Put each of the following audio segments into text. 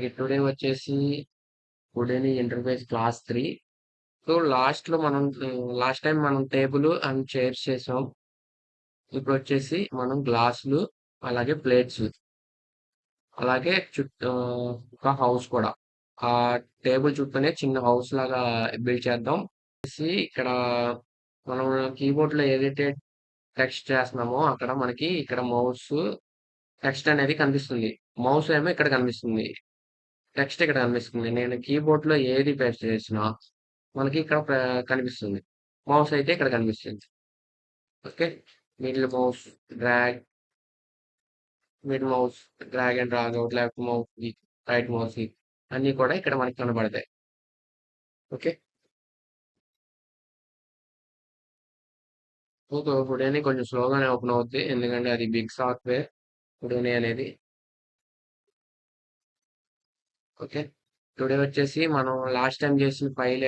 మనకి టుడే వచ్చేసి టుడేని interface class 3. So last time మనం టేబుల్ అండ్ చైర్స్ చేసాం. ఇప్పుడు వచ్చేసి మనం గ్లాసులు అలాగే ప్లేట్స్ అలాగే ఒక హౌస్ కూడా ఆ టేబుల్ చుట్టూనే చిన్న హౌస్ లాగా బిల్డ్ చేద్దాం. ఇక్కడ మనం కీబోర్డ్ లో ఏదైతే టెక్స్ట్ చేస్తున్నామో అక్కడ మనకి ఇక్కడ మౌస్ టెక్స్ట్ అనేది కనిపిస్తుంది. మౌస్ ఏమో ఇక్కడ కనిపిస్తుంది. టెక్స్ట్ ఇక్కడ కనిపిస్తుంది. నేను కీబోర్డ్ లో ఏది పేస్ట్ చేసినా మనకి ఇక్కడ కనిపిస్తుంది. మౌస్ అయితే ఇక్కడ కనిపిస్తుంది. Okay, middle mouse drag, mid mouse drag and drag out, left mouse right mouse అన్ని కూడా ఇక్కడ మనకి కనబడతాయి. ఓకే, హుడేని కొంచెం స్లోగానే ఓపెన్ అవుద్ది ఎందుకంటే అది బిగ్ సాఫ్ట్వేర్ హుడేని అనేది. ఓకే, టుడే వచ్చేసి మనం లాస్ట్ టైం చేసిన ఫైల్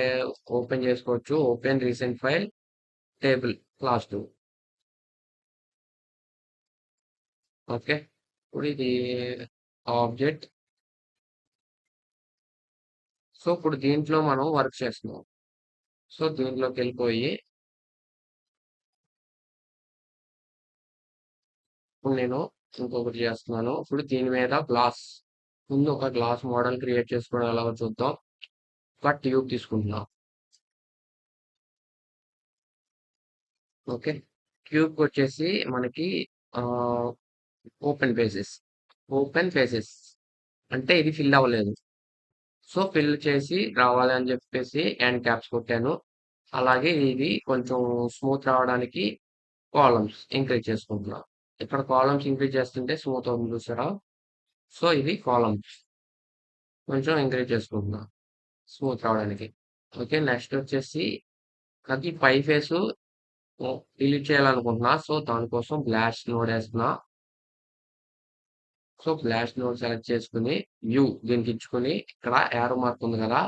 ఓపెన్ చేసుకోవచ్చు. Open recent file table class 2. Okay, ఇప్పుడు ఇది ఆబ్జెక్ట్. సో ఇప్పుడు దీంట్లో మనం వర్క్ చేస్తున్నాం. సో దీంట్లోకి వెళ్ళిపోయి ఇప్పుడు నేను ఇంకొకటి చేస్తున్నాను. ఇప్పుడు దీని మీద ముందు ఒక గ్లాస్ మోడల్ క్రియేట్ చేసుకోవడం ఎలాగో చూద్దాం. ఒక ట్యూబ్ తీసుకుంటున్నాం. ఓకే, ట్యూబ్ వచ్చేసి మనకి ఓపెన్ ఫేసెస్ అంటే ఇది ఫిల్ అవ్వలేదు. సో ఫిల్ చేసి రావాలి అని చెప్పేసి ఎండ్ క్యాప్స్ కొట్టాను. అలాగే ఇది కొంచెం స్మూత్ రావడానికి కాలమ్స్ ఇంక్రీజ్ చేసుకుంటున్నాం. ఇక్కడ కాలమ్స్ ఇంక్రీజ్ చేస్తుంటే స్మూత్ అవుతుంది చూసారా. సో ఇది కాలమ్స్ కొంచెం ఎంకరేజ్ చేసుకుంటున్నా స్మూత్ రావడానికి. ఓకే, నెక్స్ట్ వచ్చేసి నాకు ఈ పై ఫేస్ డిలీట్ చేయాలనుకుంటున్నా. సో దానికోసం బ్లాష్ నోడ్ వేస్తున్నా. సో బ్లాష్ నోడ్ సెలెక్ట్ చేసుకుని వ్యూ దీనికి ఇచ్చుకుని ఇక్కడ యారో మార్క్ ఉంది కదా.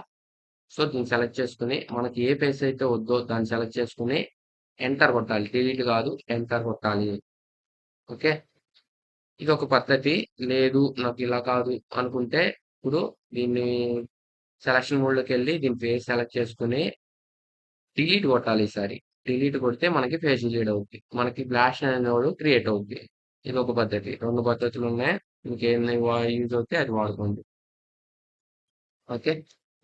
సో దీన్ని సెలెక్ట్ చేసుకుని మనకి ఏ ఫేస్ అయితే వద్దో దాన్ని సెలెక్ట్ చేసుకుని ఎంటర్ కొట్టాలి. డిలీట్ కాదు, ఎంటర్ కొట్టాలి. ఓకే, ఇది ఒక పద్ధతి. లేదు నాకు ఇలా కాదు అనుకుంటే ఇప్పుడు దీన్ని సెలక్షన్ మోడ్ లోకి వెళ్ళి దీని ఫేస్ సెలెక్ట్ చేసుకుని డిలీట్ కొట్టాలి. ఈసారి డిలీట్ కొడితే మనకి ఫేస్ డిలీట్ అవుద్ది. మనకి బ్లాష్ అనేది క్రియేట్ అవుద్ది. ఇది ఒక పద్ధతి. 2 పద్ధతులు ఉన్నాయి. ఇంకేం యూజ్ అవుతే అది వాడుకోండి. ఓకే,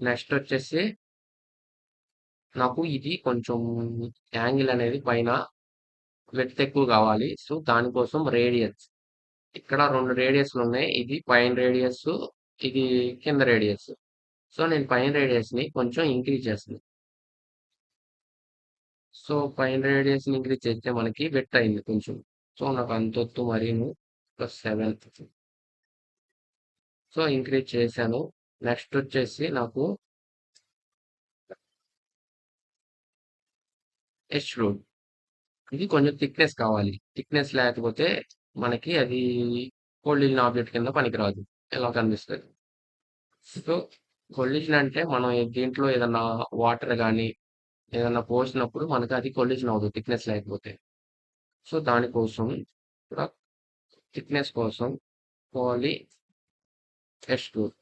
నెక్స్ట్ వచ్చేసి నాకు ఇది కొంచెం యాంగిల్ అనేది పైన విడ్త్ ఎక్కువ కావాలి. సో దానికోసం రేడియస్ ఇక్కడ 2 రేడియస్లు ఉన్నాయి. ఇది పైన రేడియస్, ఇది కింద రేడియస్. సో నేను పైన రేడియస్ ని కొంచెం ఇంక్రీజ్ చేస్తాను. సో పైన రేడియస్ ఇంక్రీజ్ చేస్తే మనకి విడ్త్ అయింది కొంచెం. సో నాకు అంతొత్తు మరీను +7. సో ఇంక్రీజ్ చేశాను. నెక్స్ట్ వచ్చేసి నాకు ఎక్స్ట్రూడ్ ఇది కొంచెం థిక్నెస్ కావాలి. థిక్నెస్ లేకపోతే మనకి అది కొల్లిజన్ ఆబ్జెక్ట్ కింద పనికిరాదు, ఇలా కనిపిస్తుంది. సో కొల్లిజన్ అంటే మనం దీంట్లో ఏదన్నా వాటర్ కానీ ఏదన్నా పోసినప్పుడు మనకి అది కొల్లిజన్ అవుతుంది థిక్నెస్ లేకపోతే. సో దానికోసం కూడా థిక్నెస్ కోసం పాలీ ఎక్స్ట్రూడ్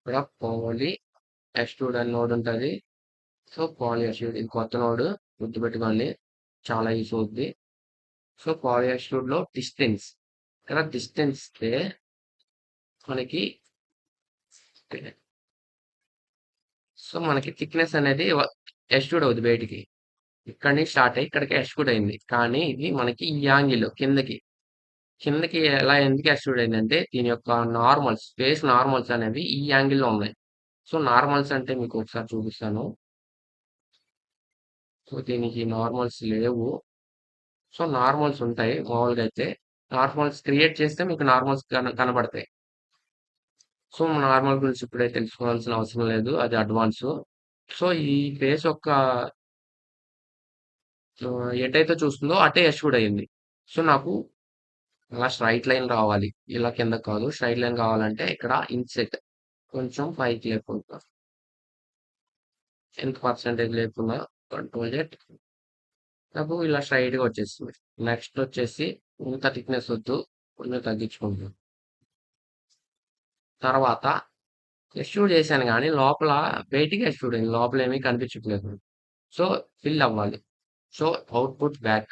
ఇక్కడ పాలీ ఎక్స్ట్రూడ్ అని నోడ్ ఉంటుంది. సో పాలీ ఎక్స్ట్రూడ్ ఇది కొత్త నోడ్, గుర్తుపెట్టుకోండి, చాలా యూస్ అవుద్ది. సో పాలీ ఎక్స్ట్రూడ్ లో డిస్టెన్స్ ఇక్కడ డిస్టెన్స్ మనకి సో మనకి థిక్నెస్ అనేది ఎక్స్ట్రూడ్ అవుతుంది బయటికి. ఇక్కడ నుంచి స్టార్ట్ అయ్యి ఇక్కడికి ఎక్స్ట్రూడ్ అయింది. కానీ ఇది మనకి ఈ యాంగిల్ కిందకి ఎలా ఎందుకు ఎక్స్ట్రూడ్ అయిందంటే దీని యొక్క ఫేస్ నార్మల్స్ అనేవి ఈ యాంగిల్లో ఉన్నాయి. సో నార్మల్స్ అంటే మీకు ఒకసారి చూపిస్తాను. సో దీనికి నార్మల్స్ లేవు. సో నార్మల్స్ ఉంటాయి మామూలుగా అయితే. నార్మల్స్ క్రియేట్ చేస్తే మీకు నార్మల్స్ కనబడతాయి. సో నార్మల్ గురించి ఇప్పుడే తెలుసుకోవాల్సిన అవసరం లేదు, అది అడ్వాన్స్. సో ఈ ఫేస్ యొక్క ఎటైతే చూస్తుందో అటే ఎక్స్ట్రూడ్ అయింది. సో నాకు అలా స్ట్రైట్ లైన్ రావాలి, ఇలా కింద కాదు. స్ట్రైట్ లైన్ కావాలంటే ఇక్కడ ఇన్సెట్ కొంచెం పైకి లేకుండా, ఎంత పర్సెంటేజ్ లేకుండా కంట్రోల్ జెట్ నాకు ఇలా స్ట్రైట్ గా వచ్చేస్తుంది. నెక్స్ట్ వచ్చేసి ఇంత థిక్నెస్ వద్దు. కొంచెం తగ్గించుకుంటున్నాను. తర్వాత ఎక్స్ట్రూడ్ చేశాను గానీ లోపల బయటికి ఎక్స్ట్రూడ్ అయింది. లోపల ఏమీ కనిపించట్లేదు. సో, ఫిల్ అవ్వాలి. So, output back.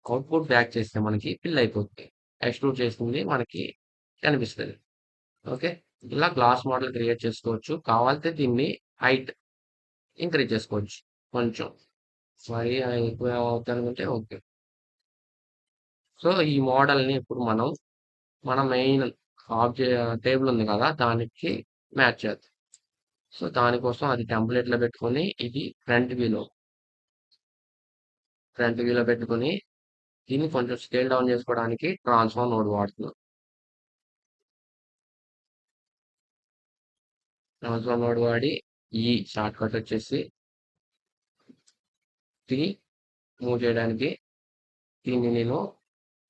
Output back చేస్తే మనకి ఫిల్ అయిపోద్ది. ఎక్స్ట్రూడ్ చేసింది మనకి కనిపిస్తది. ఓకే. ఇలా గ్లాస్ మోడల్ క్రియేట్ చేసుకోవచ్చు. కావాలితే దీన్ని హైట్ ఇంక్రీజ్ చేసుకోవచ్చు కొంచెం. మరీ ఎక్కువ అవుద్దనుకుంటే ఓకే. సో, ఈ మోడల్‌ని ఇప్పుడు మనం మన మెయిన్ టేబుల్ ఉంది కదా! దానికి మ్యాచ్ చేద్దాం. సో, దానికోసం అది టెంప్లేట్‌లో పెట్టుకొని ఇది ఫ్రంట్ వ్యూలో పెట్టుకొని దీన్ని కొంచెం స్కేల్ డౌన్ చేసుకోవడానికి ట్రాన్స్ఫార్మ్ నోడ్ వాడుతున్నాం. ట్రాన్స్ఫార్మ్ నోడ్ వాడి ఈ షార్ట్‌కట్ వచ్చేసి టీ మూవ్ చేయడానికి దీన్ని నేను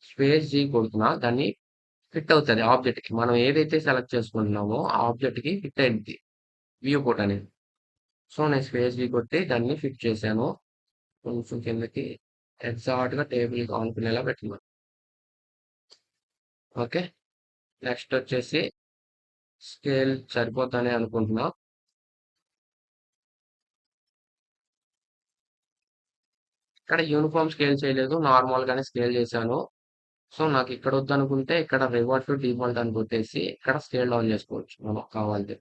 స్పేస్ జీ కొడుతున్నా. దాన్ని ఫిట్ అవుతది ఆబ్జెక్ట్‌కి. మనం ఏదైతే సెలెక్ట్ చేసుకుంటున్నామో ఆ ఆబ్జెక్ట్‌కి ఫిట్ అయిద్ది వ్యూ పోర్ట్ అనేది. సో, నేను స్పేస్ జీ కొట్టి దాన్ని ఫిట్ చేశాను. కొంచెం కిందకి ఎగ్జాక్ట్‌గా టేబుల్‌కి ఆనుకునేలా పెట్టుకున్నాను. ఓకే. నెక్స్ట్ వచ్చేసి స్కేల్ సరిపోద్దని అనుకుంటున్నా. ఇక్కడ యూనిఫామ్ స్కేల్ చేయలేదు. నార్మల్‌గానే స్కేల్ చేశాను. సో, నాకు ఇక్కడ వద్దనుకుంటే ఇక్కడ రివర్ట్ టు డిఫాల్ట్ అని కొట్టేసి ఇక్కడ స్కేల్ డౌన్ చేసుకోవచ్చు మనం కావాలంటే.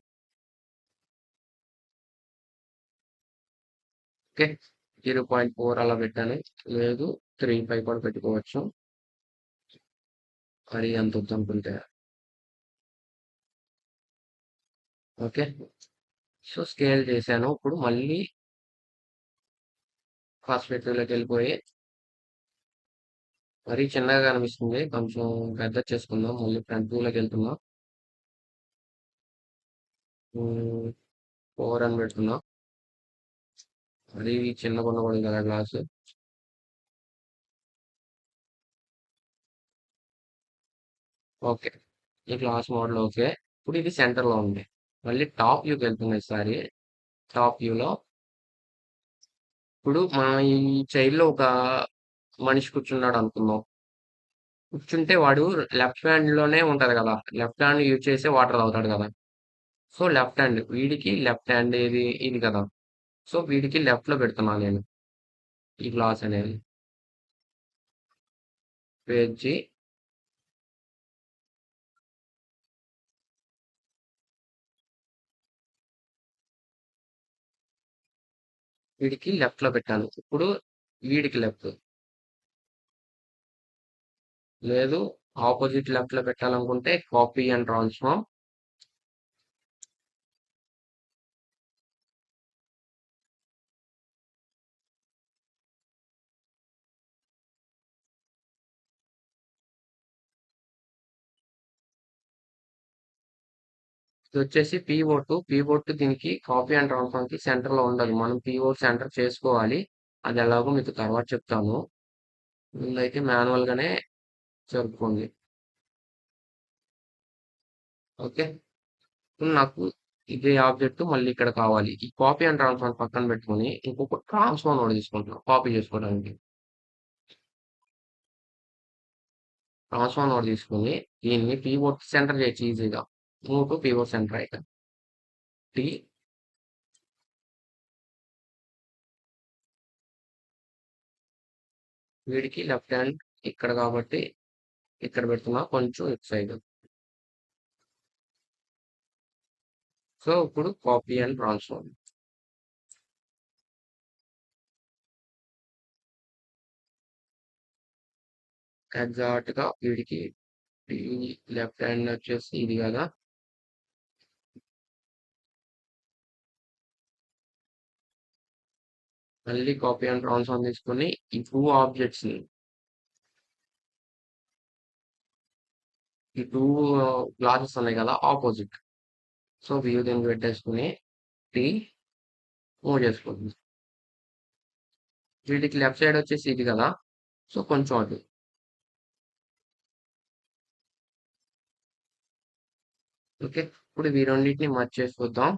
ఓకే. 0.4 అలా పెట్టాను. లేదు 3.5 కూడా పెట్టుకోవచ్చు. మరి అంత వద్దనుకుంటే. ఓకే. సో, స్కేల్ చేశాను. ఇప్పుడు మళ్ళీ పర్స్పెక్టివ్‌లోకి వెళ్ళిపోయి మరీ చిన్నగా కనిపిస్తుంది. కొంచెం పెద్దది చేసుకుందాం. మళ్ళీ ఫ్రంట్ వ్యూలోకి వెళ్తున్నాం. 4 అని పెడుతున్నాం. మరీ చిన్నగా ఉండకూడదు కదా గ్లాసు. ఓకే. ఈ గ్లాస్ మోడల్ ఓకే. ఇప్పుడు ఇది సెంటర్‌లో ఉంది. మళ్ళీ టాప్ వ్యూకి వెళ్తున్నా ఈసారి. టాప్ వ్యూలో ఇప్పుడు మనం ఈ చైర్‌లో ఒక మనిషి కూర్చున్నాడు అనుకుందాం. కూర్చుంటే వాడు లెఫ్ట్ హ్యాండ్‌లోనే ఉంటది కదా! లెఫ్ట్ హ్యాండ్ యూజ్ చేసి వాటర్ తాగుతాడు కదా! సో, లెఫ్ట్ హ్యాండ్ వీడికి లెఫ్ట్ హ్యాండ్ ఏది ఇది కదా! సో, వీడికి లెఫ్ట్‌లో పెడుతున్నా నేను ఈ గ్లాస్ అనేది. పేర్చి వీడికి లెఫ్ట్‌లో పెట్టాను. ఇప్పుడు వీడికి లెఫ్ట్. లేదు ఆపోజిట్ లెఫ్ట్‌లో పెట్టాలనుకుంటే కాపీ అండ్ ట్రాన్స్‌ఫార్మ్. ఇదొచ్చేసి పీవోట్. పీవోట్ దీనికి కాపీ అండ్ ట్రాన్స్‌ఫార్మ్‌కి సెంటర్‌లో ఉండదు. మనం పీవోట్ సెంటర్ చేసుకోవాలి. అది ఎలాగో మీకు తర్వాత చెప్తాను. ముందైతే మాన్యువల్‌గానే జరుపుకోండి. ఓకే. ఇప్పుడు నాకు ఇదే ఆబ్జెక్ట్ మళ్ళీ ఇక్కడ కావాలి. ఈ కాపీ అండ్ ట్రాన్స్‌ఫార్మ్ పక్కన పెట్టుకొని ఇంకొక ట్రాన్స్‌ఫార్మ్ ఒకటి తీసుకుంటున్నా కాపీ చేసుకోవడానికి. ట్రాన్స్‌ఫార్మ్ ఒకటి తీసుకొని దీన్ని పీవోట్ సెంటర్ చేయొచ్చు ఈజీగా. Move to pivot centre icon. టీ వీడికి లెఫ్ట్ హ్యాండ్ ఇక్కడ కాబట్టి ఇక్కడ పెడుతున్నా కొంచెం ఇటు సైడ్. సో, ఇప్పుడు కాపీ అండ్ ట్రాన్స్‌ఫార్మ్. ఎగ్జాక్ట్‌గా వీడికి ఈ లెఫ్ట్ హ్యాండ్ వచ్చేసి ఇది కదా! మళ్ళీ కాపీ అండ్ ట్రాన్స్‌ఫార్మ్ తీసుకొని ఈ 2 ఆబ్జెక్ట్స్‌ని ఈ 2 గ్లాసెస్ ఉన్నాయి కదా! ఆపోజిట్. సో, వ్యూ దీనికి పెట్టేసుకొని టీ మూవ్ చేసుకోండి. వీటికి లెఫ్ట్ సైడ్ వచ్చేసి ఇది కదా! సో, కొంచెం అటు. ఓకే. ఇప్పుడు ఇవి రెండిటిని మర్జ్ చేసి చూద్దాం.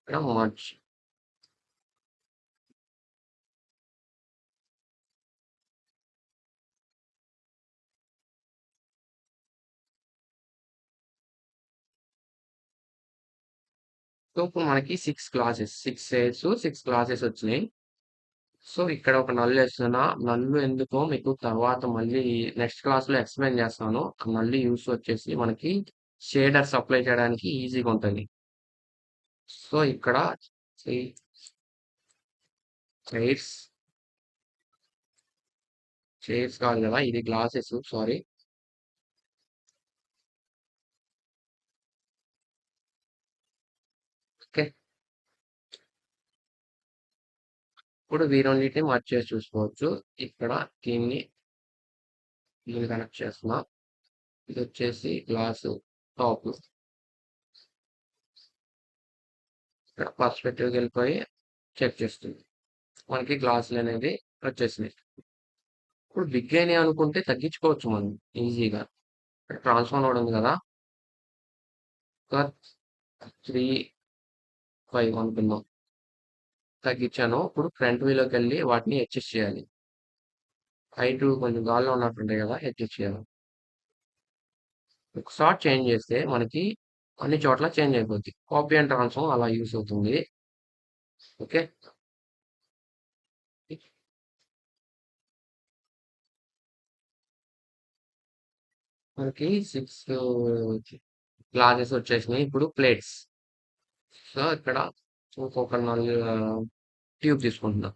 ఇక్కడ మర్జ్. సో, ఇప్పుడు మనకి 6 గ్లాసెస్, 6 చైర్స్, 6 గ్లాసెస్ వచ్చినాయి. సో, ఇక్కడ ఒక నల్లేస్తున్నా. నల్లు ఎందుకో మీకు తర్వాత మళ్ళీ నెక్స్ట్ క్లాస్‌లో ఎక్స్‌ప్లెయిన్ చేస్తాను. ఆ నల్లు యూజ్ వచ్చేసి మనకి షేడర్స్ అప్లై చేయడానికి ఈజీగా ఉంటది. సో, ఇక్కడ చి చైర్స్, చైర్స్ కాదు కదా! ఇది గ్లాసెస్ సారీ. ఓకే. ఇప్పుడు ఈ రెండిటిని మర్జ్ చేసి చూసుకోవచ్చు. ఇక్కడ దీన్ని, దీన్ని కనెక్ట్ చేస్తున్నా. ఇదొచ్చేసి గ్లాసు టాప్. ఇక్కడ పర్స్పెక్టివ్‌కెళ్ళిపోయి చెక్ చేస్తుంది. మనకి గ్లాసులనేవి వచ్చేసినాయి. ఇప్పుడు బిగ్ అయినాయి అనుకుంటే తగ్గించుకోవచ్చు మనం ఈజీగా. ఇక్కడ ట్రాన్స్‌ఫార్మర్ ఉంది కదా! ఒక 3, 5 అనుకుందాం. తగ్గించాను. ఇప్పుడు ఫ్రంట్ వ్యూలోకెళ్ళి వాటిని అడ్జస్ట్ చేయాలి. హైట్ కొంచెం గాల్లో ఉన్నట్టుంటాయి కదా! అడ్జస్ట్ చేయాలి. ఒకసారి చేంజ్ చేస్తే మనకి అన్ని చోట్ల చేంజ్ అయిపోద్ది. కాపీ అండ్ ట్రాన్స్‌ఫార్మ్ అలా యూజ్ అవుతుంది. ఓకే. మనకి 6 గ్లాసెస్ వచ్చేసినాయి. ఇప్పుడు ప్లేట్స్. సో, ఇక్కడ ఇంకొక ట్యూబ్ తీసుకుంటున్నా.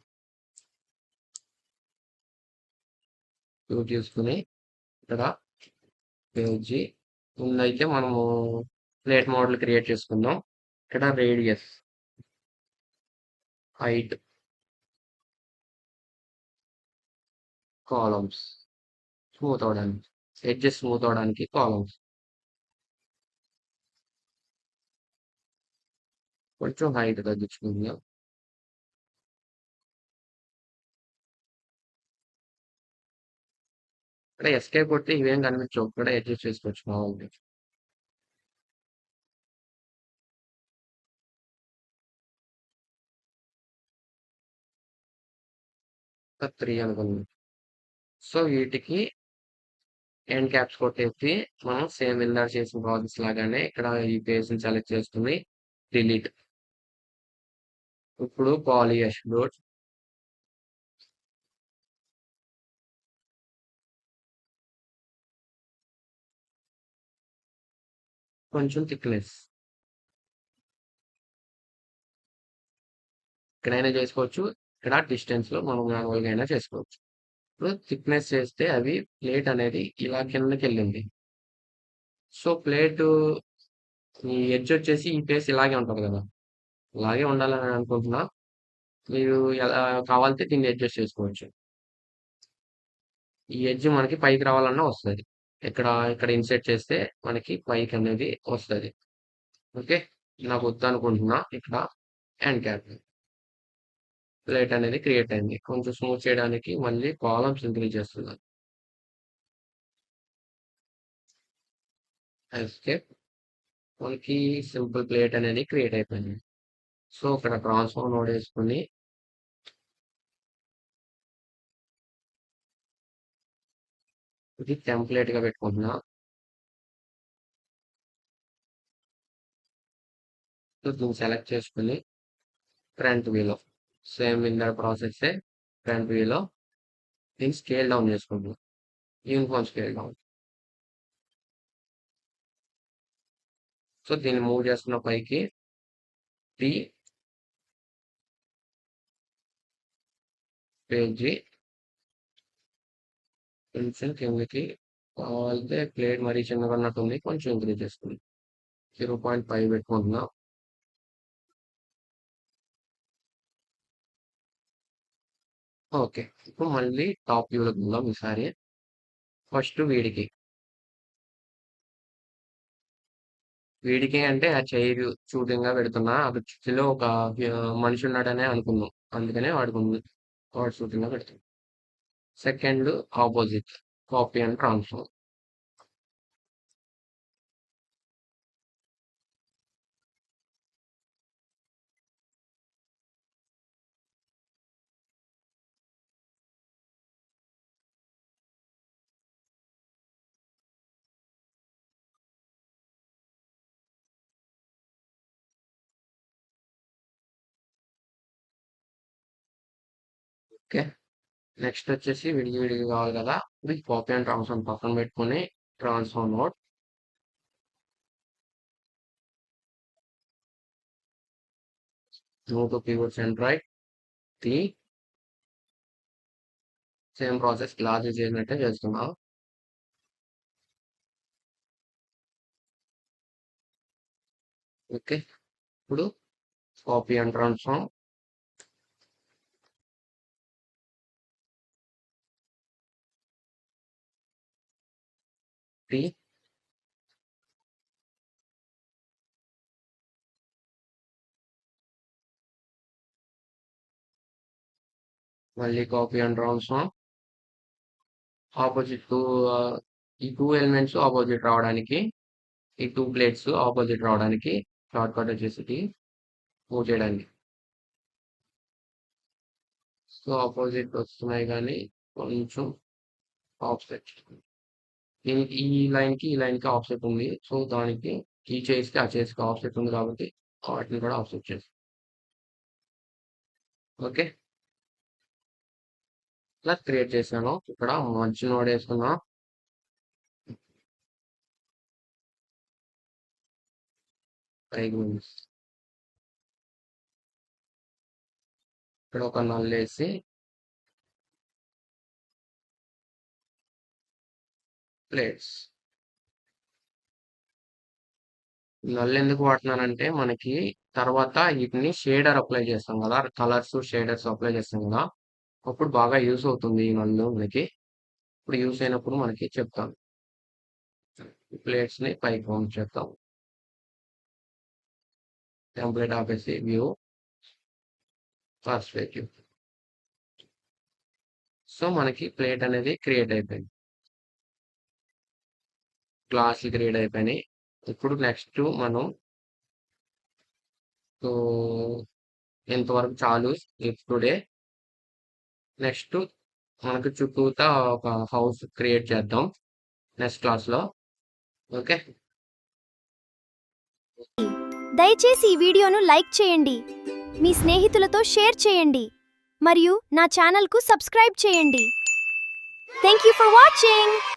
ట్యూబ్ తీసుకొని ఇక్కడ పేజీ ముందైతే మనము ప్లేట్ మోడల్ క్రియేట్ చేసుకుందాం. ఇక్కడ రేడియస్, హైట్, కాలమ్స్ స్మూత్ అవడానికి, ఎడ్జెస్ స్మూత్ అవడానికి కాలమ్స్. కొంచెం హైట్ తగ్గించుకుందాం. ఇక్కడ ఎస్కేప్ కొడితే ఇవేం కనిపించవు. ఇక్కడ అడ్జస్ట్ చేసుకోవచ్చు కావాలంటే. ఒక 3 అనుకుందాం. సో, వీటికి ఎండ్ క్యాప్స్ కొట్టేసి మనం సేమ్ ఇందాక చేసిన ప్రాసెస్ లాగానే ఇక్కడ ఈ పేజ్‌ని సెలెక్ట్ చేసుకొని డిలీట్. ఇప్పుడు పాలియష్‌డోట్ కొంచెం థిక్‌నెస్. ఇక్కడైనా చేసుకోవచ్చు. ఇక్కడ డిస్టెన్స్‌లో మనం మాన్యువల్‌గా అయినా చేసుకోవచ్చు. ఇప్పుడు థిక్‌నెస్ చేస్తే అవి ప్లేట్ అనేది ఇలా కిందకెళ్ళింది. సో, ప్లేటు ఈ ఎడ్జ్ వచ్చేసి ఈ ఫేస్ ఇలాగే ఉంటది కదా! ఇలాగే ఉండాలని అనుకుంటున్నా. మీరు ఎలా కావాలంటే దీన్ని అడ్జస్ట్ చేసుకోవచ్చు. ఈ ఎడ్జ్ మనకి పైకి రావాలన్నా వస్తది. ఇక్కడ ఇన్సర్ట్ చేస్తే మనకి పైకనేది వస్తది. ఓకే. నాకు వద్దనుకుంటున్నా. ఇక్కడ ఎండ్ క్యాప్ ప్లేట్ అనేది క్రియేట్ అయింది. కొంచెం స్మూత్ చేయడానికి మళ్ళీ కాలమ్స్ ఇంక్రీజ్ చేస్తున్నాను. ఎస్కేప్ మనకి సింపుల్ ప్లేట్ అనేది క్రియేట్ అయిపోయింది. సో, ఇక్కడ ట్రాన్స్ఫార్మ్ నోడ్ వేసుకొని ఇది టెంప్లేట్‌గా పెట్టుకుంటున్నా. సో, దీన్ని సెలెక్ట్ చేసుకొని ఫ్రంట్ వ్యూలో సేమ్ ఇందాక ప్రాసెస్సే ఫ్రంట్ వ్యూలో దీన్ని స్కేల్ డౌన్ చేసుకుంటున్నా. Uniform scale down. సో, దీన్ని మూవ్ చేస్తున్న పైకి టీ పేజీ కొంచెం కిందకి కావాలంటే ప్లేట్ మరీ చిన్నగా ఉన్నట్టుంది. కొంచెం ఇంక్రీజ్ చేసుకుందాం. 0.5 పెట్టుకుంటున్నా. ఓకే. ఇప్పుడు మళ్ళీ టాప్ వ్యూలోకి వెళ్దాం ఈసారి. ఫస్ట్ వీడికి. వీడికి అంటే ఆ చైర్ షూటింగ్‌గా పెడుతున్నా. అది చుట్టూలో ఒక మనిషి ఉన్నాడనే అనుకుందాం. అందుకనే వాడు షూటింగ్‌గా పెడుతున్నా. Second opposite copy and transform. Okay. Next వచ్చేసి విడిగా కావాలి కదా, ఇది కాపీ అండ్ ట్రాన్స్ఫార్మ్ పక్కన పెట్టుకొని transform node move to keyboard centre right tea same process class చేసినట్టే చేస్తున్నాం. ఓకే. ఇప్పుడు కాపీ అండ్ ట్రాన్స్ఫార్మ్ టీ మళ్ళీ కాపీ అండ్ ట్రాన్స్ఫార్మ్ ఆపోజిట్ ఈ 2 ఎలిమెంట్స్ ఆపోజిట్ రావడానికి, ఈ 2 ప్లేట్స్ ఆపోజిట్ రావడానికి షార్ట్ కట్ వచ్చేసి మూవ్ చేయడానికి. సో ఆపోజిట్ వస్తున్నాయి కానీ కొంచెం ఆఫ్సెట్, దీనికి ఈ లైన్కి ఈ లైన్కి ఆఫ్సెట్ ఉంది. సో దానికి ఈ చేస్కి ఆ చేస్కి ఆఫ్సెట్ ఉంది కాబట్టి వాటిని కూడా ఆఫ్సెట్ చేస్తాం. ఓకే, ఇలా క్రియేట్ చేశాను. ఇక్కడ మర్జ్ నోడ్ వేసుకున్నా, ఇక్కడ ఒక నల్ వేసి ప్లేట్స్. నల్ ఎందుకు వాడుతున్నానంటే మనకి తర్వాత వీటిని షేడర్ అప్లై చేస్తాం కదా, కలర్స్ షేడర్స్ అప్లై చేస్తాం కదా, అప్పుడు బాగా యూస్ అవుతుంది ఈ నల్లు మనకి. ఇప్పుడు యూస్ అయినప్పుడు మనకి చెప్తాం. ప్లేట్స్ ని పైకి పంప్ చేద్దాం. టెంప్లెట్ ఆపేసి వ్యూ పర్స్పెక్టివ్. సో మనకి ప్లేట్ అనేది క్రియేట్ అయిపోయింది, క్లాస్ క్రియేట్ అయిపోయినాయి. ఇప్పుడు నెక్స్ట్ మనం సో ఇంతవరకు చాలు టుడే. నెక్స్ట్ మనకు చుట్టూతా ఒక హౌస్ క్రియేట్ చేద్దాం నెక్స్ట్ క్లాస్లో. ఓకే, దయచేసి ఈ వీడియోను లైక్ చేయండి, మీ స్నేహితులతో షేర్ చేయండి మరియు నా ఛానల్కు సబ్స్క్రైబ్ చేయండి. Thank you for watching.